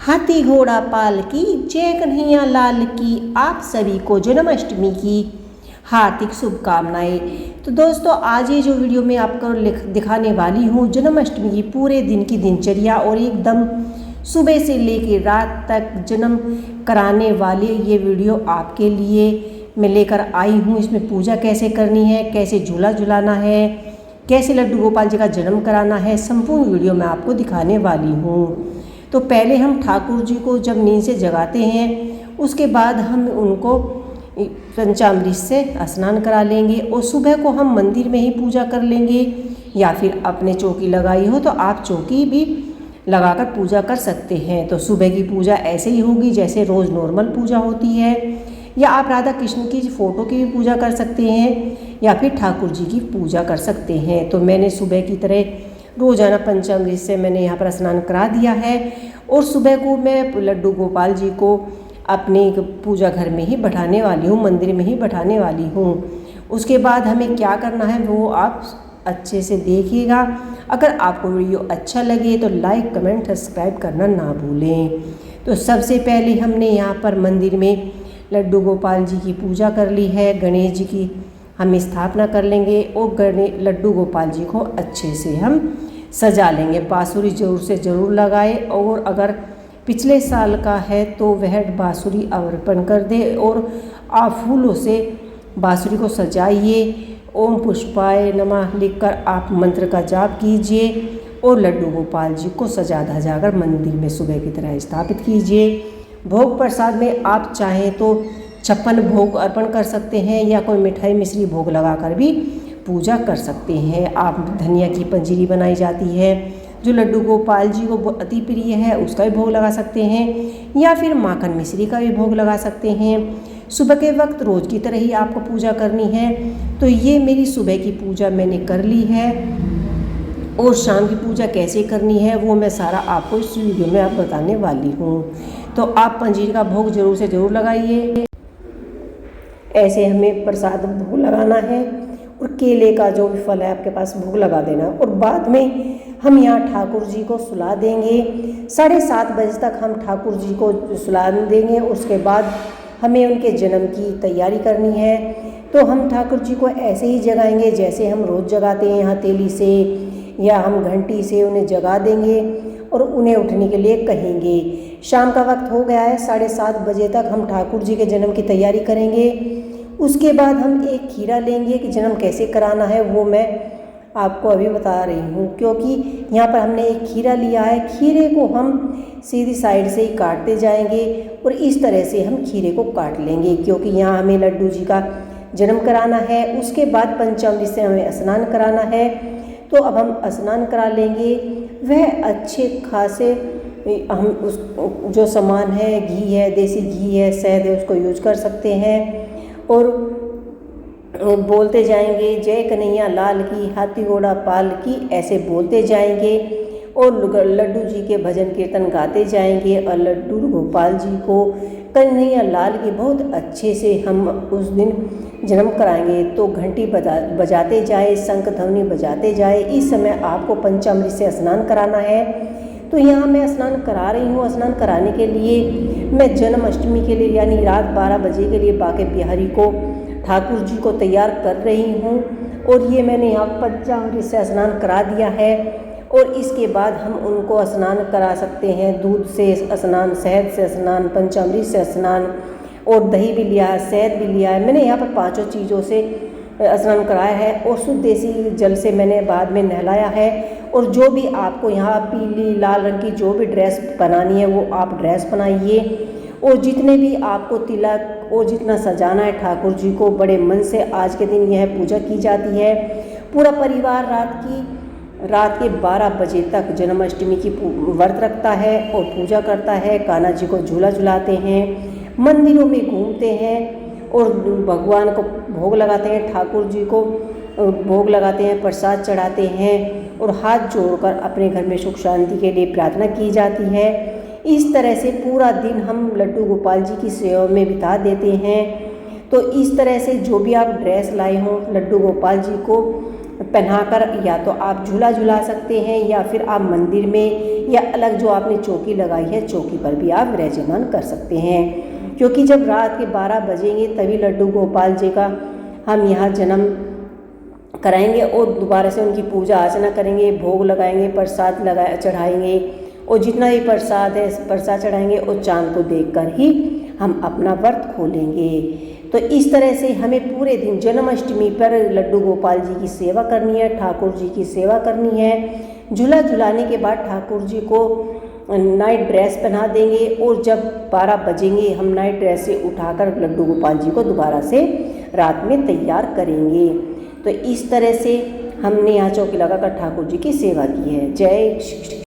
हाथी घोड़ा पाल की, जय कन्हैया लाल की। आप सभी को जन्माष्टमी की हार्दिक शुभकामनाएं। तो दोस्तों, आज ये जो वीडियो मैं आपको दिखाने वाली हूँ जन्माष्टमी की पूरे दिन की दिनचर्या और एकदम सुबह से लेकर रात तक जन्म कराने वाले ये वीडियो आपके लिए मैं लेकर आई हूँ। इसमें पूजा कैसे करनी है, कैसे झूला झुलाना है, कैसे लड्डू गोपाल जी का जन्म कराना है, संपूर्ण वीडियो मैं आपको दिखाने वाली हूँ। तो पहले हम ठाकुर जी को जब नींद से जगाते हैं, उसके बाद हम उनको पंचामृत से स्नान करा लेंगे और सुबह को हम मंदिर में ही पूजा कर लेंगे, या फिर अपने चौकी लगाई हो तो आप चौकी भी लगाकर पूजा कर सकते हैं। तो सुबह की पूजा ऐसे ही होगी जैसे रोज़ नॉर्मल पूजा होती है, या आप राधा कृष्ण की फ़ोटो की भी पूजा कर सकते हैं, या फिर ठाकुर जी की पूजा कर सकते हैं। तो मैंने सुबह की तरह रोज़ाना पंचामृत से मैंने यहाँ पर स्नान करा दिया है और सुबह को मैं लड्डू गोपाल जी को अपने पूजा घर में ही बैठाने वाली हूँ, मंदिर में ही बैठाने वाली हूँ। उसके बाद हमें क्या करना है वो आप अच्छे से देखिएगा। अगर आपको वीडियो अच्छा लगे तो लाइक कमेंट सब्सक्राइब करना ना भूलें। तो सबसे पहले हमने यहाँ पर मंदिर में लड्डू गोपाल जी की पूजा कर ली है, गणेश जी की हम स्थापना कर लेंगे और लड्डू गोपाल जी को अच्छे से हम सजा लेंगे। बांसुरी ज़रूर से ज़रूर लगाए, और अगर पिछले साल का है तो वह बांसुरी अर्पण कर दे और आप फूलों से बांसुरी को सजाइए। ओम पुष्पाय नमः लिखकर आप मंत्र का जाप कीजिए और लड्डू गोपाल जी को सजा धजाकर मंदिर में सुबह की तरह स्थापित कीजिए। भोग प्रसाद में आप चाहें तो 56 भोग अर्पण कर सकते हैं, या कोई मिठाई मिश्री भोग लगाकर भी पूजा कर सकते हैं। आप धनिया की पंजीरी बनाई जाती है जो लड्डू गोपाल जी को अति प्रिय है, उसका भी भोग लगा सकते हैं, या फिर माखन मिश्री का भी भोग लगा सकते हैं। सुबह के वक्त रोज़ की तरह ही आपको पूजा करनी है। तो ये मेरी सुबह की पूजा मैंने कर ली है, और शाम की पूजा कैसे करनी है वो मैं सारा आपको इस वीडियो में आप बताने वाली हूँ। तो आप पंजीरी का भोग ज़रूर से ज़रूर लगाइए। ऐसे हमें प्रसाद भोग लगाना है और केले का जो भी फल है आपके पास भोग लगा देना। और बाद में हम यहाँ ठाकुर जी को सुला देंगे। 7:30 बजे तक हम ठाकुर जी को सुला देंगे। उसके बाद हमें उनके जन्म की तैयारी करनी है। तो हम ठाकुर जी को ऐसे ही जगाएंगे जैसे हम रोज़ जगाते हैं, हथेली से या हम घंटी से उन्हें जगा देंगे और उन्हें उठने के लिए कहेंगे। शाम का वक्त हो गया है, 7:30 बजे तक हम ठाकुर जी के जन्म की तैयारी करेंगे। उसके बाद हम एक खीरा लेंगे कि जन्म कैसे कराना है वो मैं आपको अभी बता रही हूँ, क्योंकि यहाँ पर हमने एक खीरा लिया है। खीरे को हम सीधी साइड से ही काटते जाएंगे और इस तरह से हम खीरे को काट लेंगे, क्योंकि यहाँ हमें लड्डू जी का जन्म कराना है। उसके बाद पंचामृत से हमें स्नान कराना है। तो अब हम स्नान करा लेंगे। वह अच्छे खासे हम उस जो सामान है, घी है, देसी घी है, शहद है, उसको यूज कर सकते हैं। और बोलते जाएंगे जय कन्हैया लाल की, हाथी घोड़ा पाल की, ऐसे बोलते जाएंगे और लड्डू जी के भजन कीर्तन गाते जाएंगे और लड्डू गोपाल जी को कन्हैया लाल की बहुत अच्छे से हम उस दिन जन्म कराएंगे। तो घंटी बजाते जाए, शंख ध्वनि बजाते जाए। इस समय आपको पंचामृत से स्नान कराना है। तो यहाँ मैं स्नान करा रही हूँ। स्नान कराने के लिए मैं जन्माष्टमी के लिए यानी रात 12 बजे के लिए बाके बिहारी को ठाकुर जी को तैयार कर रही हूँ। और ये मैंने यहाँ पंचामृत से स्नान करा दिया है। और इसके बाद हम उनको स्नान करा सकते हैं, दूध से स्नान, शहद से स्नान, पंचामृत से स्नान, और दही भी लिया है, शहद भी लिया है। मैंने यहाँ पर 5 चीज़ों से स्नान कराया है और शुद्ध देसी जल से मैंने बाद में नहलाया है। और जो भी आपको यहाँ पीली लाल रंग की जो भी ड्रेस बनानी है वो आप ड्रेस बनाइए। और जितने भी आपको तिलक और जितना सजाना है ठाकुर जी को, बड़े मन से आज के दिन यह पूजा की जाती है। पूरा परिवार रात के 12 बजे तक जन्माष्टमी की व्रत रखता है और पूजा करता है। कान्हा जी को झूला झुलाते हैं, मंदिरों में घूमते हैं और भगवान को भोग लगाते हैं, ठाकुर जी को भोग लगाते हैं, प्रसाद चढ़ाते हैं और हाथ जोड़कर अपने घर में सुख शांति के लिए प्रार्थना की जाती है। इस तरह से पूरा दिन हम लड्डू गोपाल जी की सेवा में बिता देते हैं। तो इस तरह से जो भी आप ड्रेस लाए हों लड्डू गोपाल जी को पहनाकर या तो आप झूला झुला सकते हैं या फिर आप मंदिर में या अलग जो आपने चौकी लगाई है चौकी पर भी आप विराजमान कर सकते हैं। क्योंकि जब रात के 12 बजेंगे तभी लड्डू गोपाल जी का हम यहाँ जन्म कराएंगे और दोबारा से उनकी पूजा अर्चना करेंगे, भोग लगाएंगे, प्रसाद चढ़ाएंगे और जितना भी प्रसाद है प्रसाद चढ़ाएंगे और चाँद को देखकर ही हम अपना व्रत खोलेंगे। तो इस तरह से हमें पूरे दिन जन्माष्टमी पर लड्डू गोपाल जी की सेवा करनी है, ठाकुर जी की सेवा करनी है। झूला झुलाने के बाद ठाकुर जी को नाइट ड्रेस पहना देंगे और जब 12 बजेंगे हम नाइट ड्रेस से उठाकर लड्डू गोपाल जी को दोबारा से रात में तैयार करेंगे। तो इस तरह से हमने यहाँ चौकी लगाकर ठाकुर जी की सेवा की है। जय